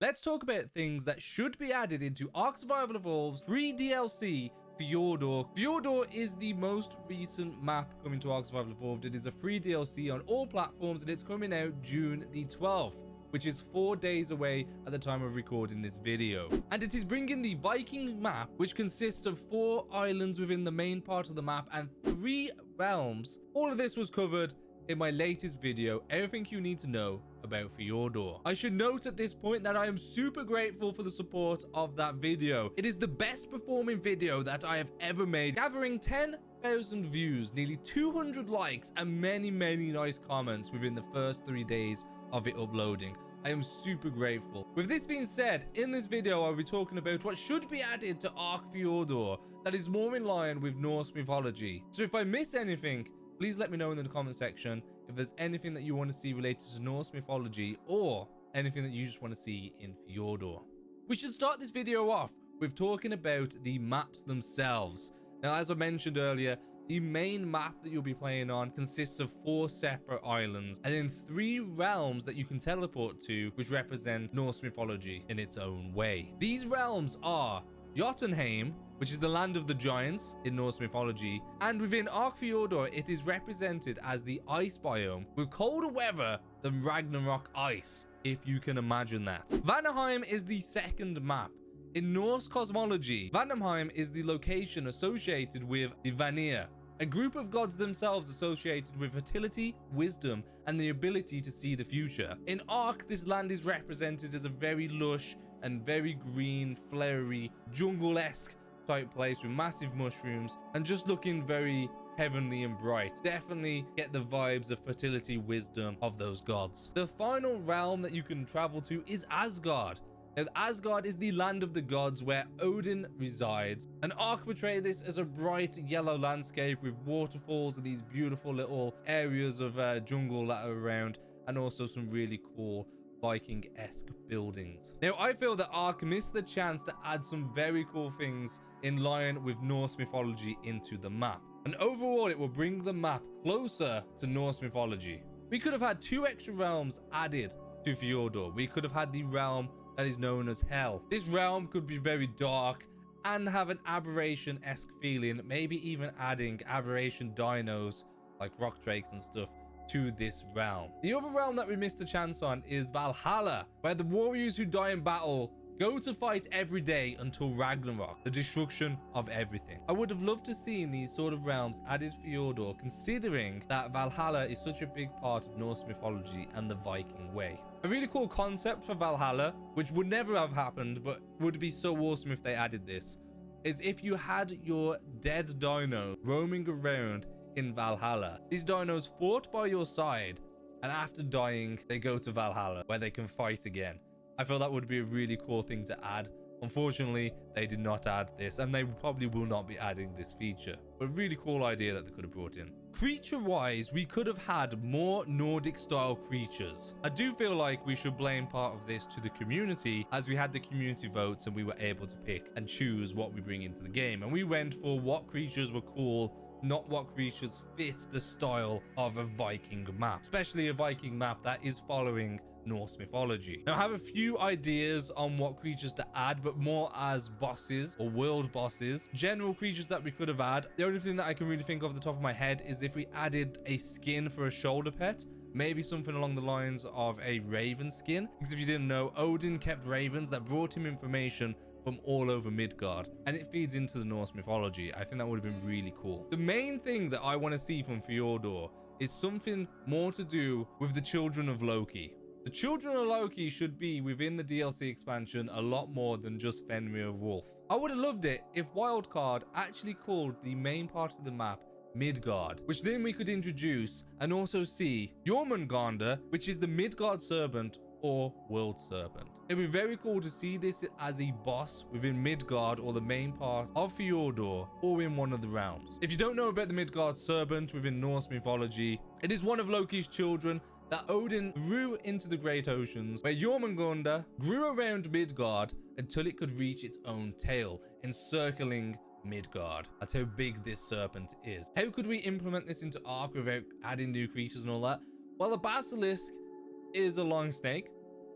let's talk about things that should be added into ARK Survival Evolved's free DLC Fjordur. Fjordur is the most recent map coming to ARK Survival Evolved. It is a free DLC on all platforms and it's coming out June the 12th. Which is 4 days away at the time of recording this video. And it is bringing the Viking map, which consists of 4 islands within the main part of the map and 3 realms. All of this was covered in my latest video, everything you need to know about Fjordur. I should note at this point that I am super grateful for the support of that video. It is the best performing video that I have ever made, gathering 10,000 views, nearly 200 likes, and many nice comments within the first 3 days of it uploading. I am super grateful. With this being said, in this video I'll be talking about what should be added to ARK Fjordur that is more in line with Norse mythology. So if I miss anything, please let me know in the comment section if there's anything that you want to see related to Norse mythology or anything that you just want to see in Fjordur. We should start this video off with talking about the maps themselves. Now, as I mentioned earlier, the main map that you'll be playing on consists of 4 separate islands and then 3 realms that you can teleport to, which represent Norse mythology in its own way. These realms are Jotunheim, which is the land of the giants in Norse mythology, and within ARK Fjordur it is represented as the ice biome with colder weather than Ragnarok ice, if you can imagine that. Vanaheim is the second map. In Norse cosmology, Vanaheim is the location associated with the Vanir, a group of gods themselves associated with fertility, wisdom, and the ability to see the future. In ARK, this land is represented as a very lush and very green, flowery, jungle-esque type place with massive mushrooms and just looking very heavenly and bright. Definitely get the vibes of fertility, wisdom of those gods. The final realm that you can travel to is Asgard. Now, Asgard is the land of the gods where Odin resides, and ARK portray this as a bright yellow landscape with waterfalls and these beautiful little areas of jungle that are around, and also some really cool Viking-esque buildings. Now, I feel that ARK missed the chance to add some very cool things in line with Norse mythology into the map, and overall it will bring the map closer to Norse mythology. We could have had 2 extra realms added to Fjordur. We could have had the realm that is known as Hell. This realm could be very dark and have an aberration-esque feeling, maybe even adding aberration dinos like rock drakes and stuff to this realm. The other realm that we missed a chance on is Valhalla, where the warriors who die in battle go to fight every day until Ragnarok, the destruction of everything. I would have loved to see these sort of realms added for Fjordur, considering that Valhalla is such a big part of Norse mythology and the Viking way. A really cool concept for Valhalla, which would never have happened, but would be so awesome if they added this, is if you had your dead dino roaming around in Valhalla. These dinos fought by your side, and after dying, they go to Valhalla, where they can fight again. I feel that would be a really cool thing to add. Unfortunately, they did not add this, and they probably will not be adding this feature. But a really cool idea that they could have brought in. Creature-wise, we could have had more Nordic-style creatures. I do feel like we should blame part of this to the community, as we had the community votes and we were able to pick and choose what we bring into the game. And we went for what creatures were cool, not what creatures fit the style of a Viking map, especially a Viking map that is following Norse mythology. Now, I have a few ideas on what creatures to add, but more as bosses or world bosses. General creatures that we could have added. The only thing that I can really think of the top of my head is if we added a skin for a shoulder pet, maybe something along the lines of a raven skin. Because if you didn't know, Odin kept ravens that brought him information from all over Midgard, and it feeds into the Norse mythology. I think that would have been really cool. The main thing that I want to see from Fjordur is something more to do with the children of Loki. The children of Loki should be within the DLC expansion a lot more than just Fenrir Wolf. I would have loved it if Wildcard actually called the main part of the map Midgard, which then we could introduce and also see Jormungandr, which is the Midgard serpent or world serpent. It'd be very cool to see this as a boss within Midgard or the main part of Fjordur or in one of the realms. If you don't know about the Midgard serpent within Norse mythology, it is one of Loki's children that Odin grew into the great oceans, where Jormungandr grew around Midgard until it could reach its own tail, encircling Midgard. That's how big this serpent is. How could we implement this into ARK without adding new creatures and all that? Well, the basilisk is a long snake.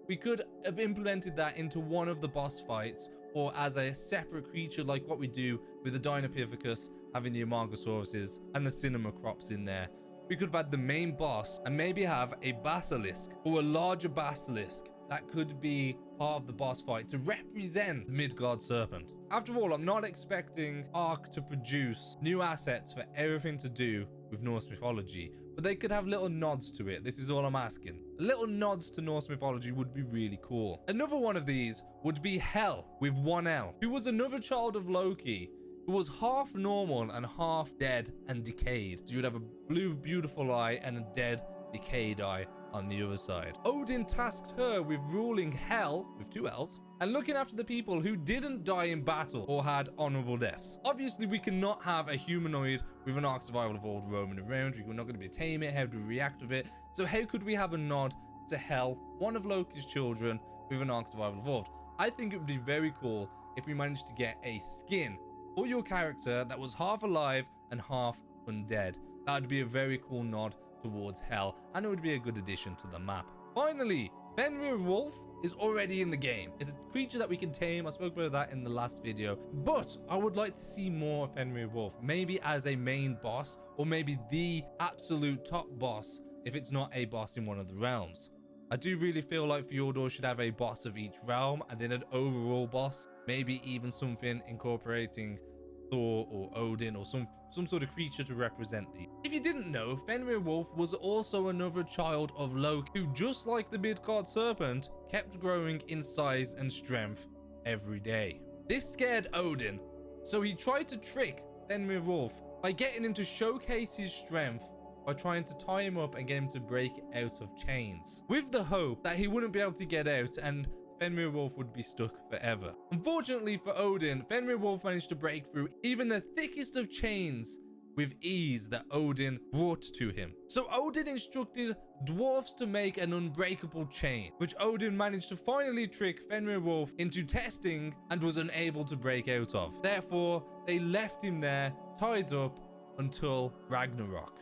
we could have implemented that into one of the boss fights, or as a separate creature like what we do with the Dinopithecus, having the Amargosauruses and the Cinema Crops in there. We could have had the main boss and maybe have a basilisk or a larger basilisk that could be part of the boss fight to represent the Midgard serpent. After all, I'm not expecting ARK to produce new assets for everything to do with Norse mythology, but they could have little nods to it. This is all I'm asking. Little nods to Norse mythology would be really cool. Another one of these would be Hel with one L, who was another child of Loki, who was half normal and half dead and decayed. So you would have a blue beautiful eye and a dead decayed eye on the other side. Odin tasked her with ruling Hel, with two L's, and looking after the people who didn't die in battle or had honorable deaths. Obviously, we cannot have a humanoid with an ARK Survival Evolved roaming around. We're not going to be able to tame it. How do we react with it? So how could we have a nod to Hel, one of Loki's children, with an ARK Survival Evolved? I think it would be very cool if we managed to get a skin for your character that was half alive and half undead. That would be a very cool nod towards Hel, and it would be a good addition to the map. Finally, Fenrir Wolf is already in the game. It's a creature that we can tame. I spoke about that in the last video, but I would like to see more of Fenrir Wolf, maybe as a main boss, or maybe the absolute top boss if it's not a boss in one of the realms. I do really feel like Fjordur should have a boss of each realm and then an overall boss, maybe even something incorporating Thor or Odin or some sort of creature to represent these. If you didn't know, Fenrir Wolf was also another child of Loki, who, just like the Midgard serpent, kept growing in size and strength every day. This scared Odin, so he tried to trick Fenrir Wolf by getting him to showcase his strength by trying to tie him up and get him to break out of chains, with the hope that he wouldn't be able to get out and Fenrir Wolf would be stuck forever. Unfortunately for Odin, Fenrir Wolf managed to break through even the thickest of chains with ease that Odin brought to him. So Odin instructed dwarfs to make an unbreakable chain, which Odin managed to finally trick Fenrir Wolf into testing and was unable to break out of. Therefore, they left him there, tied up, until Ragnarok,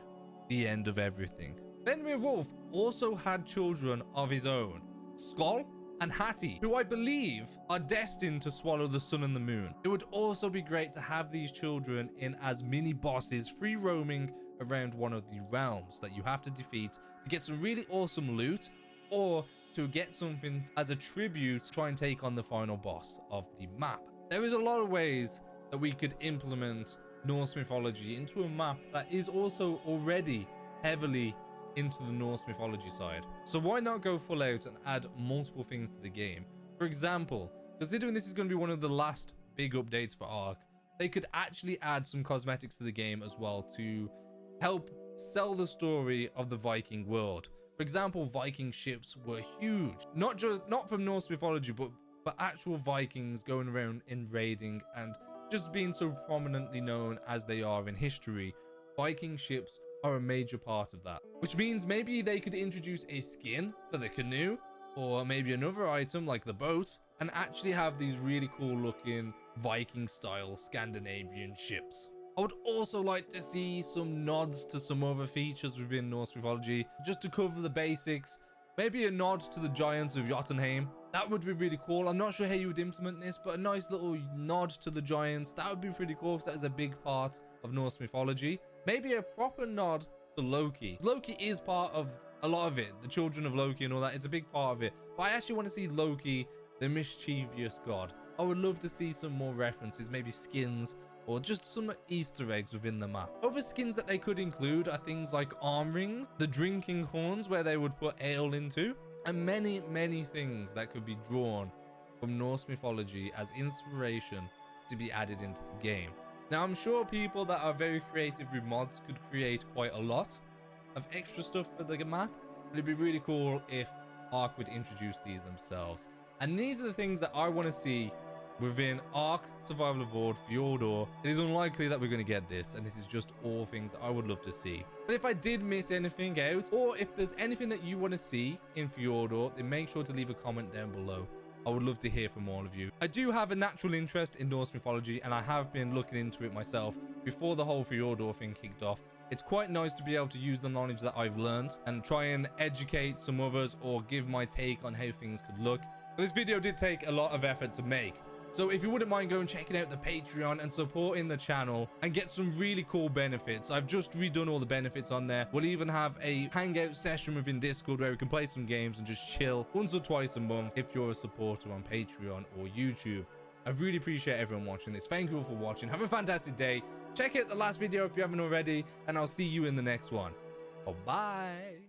the end of everything. Fenrir Wolf also had children of his own, Skoll and Hati, who I believe are destined to swallow the sun and the moon. It would also be great to have these children in as mini bosses, free roaming around one of the realms that you have to defeat to get some really awesome loot, or to get something as a tribute to try and take on the final boss of the map. There is a lot of ways that we could implement Norse mythology into a map that is also already heavily into the Norse mythology side. So why not go full out and add multiple things to the game? For example, considering this is going to be one of the last big updates for ARK, they could actually add some cosmetics to the game as well to help sell the story of the Viking world. For example, Viking ships were huge, not from Norse mythology, but actual Vikings going around invading and just being so prominently known as they are in history. Viking ships are a major part of that, which means maybe they could introduce a skin for the canoe, or maybe another item like the boat, and actually have these really cool looking Viking style Scandinavian ships. I would also like to see some nods to some other features within Norse mythology, just to cover the basics. Maybe a nod to the giants of Jotunheim. That would be really cool. I'm not sure how you would implement this, but a nice little nod to the giants, that would be pretty cool, because that is a big part of Norse mythology. Maybe a proper nod to Loki. Loki is part of a lot of it. The children of Loki and all that, it's a big part of it. But I actually want to see Loki, the mischievous god. I would love to see some more references, maybe skins, or just some Easter eggs within the map. Other skins that they could include are things like arm rings, the drinking horns where they would put ale into, and many, many things that could be drawn from Norse mythology as inspiration to be added into the game. Now, I'm sure people that are very creative with mods could create quite a lot of extra stuff for the map, but it'd be really cool if ARK would introduce these themselves. And these are the things that I want to see within ARK Survival Evolved Fjordur. It is unlikely that we're going to get this, and this is just all things that I would love to see. But if I did miss anything out, or if there's anything that you want to see in Fjordur, then make sure to leave a comment down below. I would love to hear from all of you. I do have a natural interest in Norse mythology, and I have been looking into it myself before the whole Fjordur thing kicked off. It's quite nice to be able to use the knowledge that I've learned and try and educate some others or give my take on how things could look. This video did take a lot of effort to make. So if you wouldn't mind going checking out the Patreon and supporting the channel and get some really cool benefits. I've just redone all the benefits on there. We'll even have a hangout session within Discord where we can play some games and just chill once or twice a month if you're a supporter on Patreon or YouTube. I really appreciate everyone watching this. Thank you all for watching. Have a fantastic day. Check out the last video if you haven't already, and I'll see you in the next one. Bye-bye.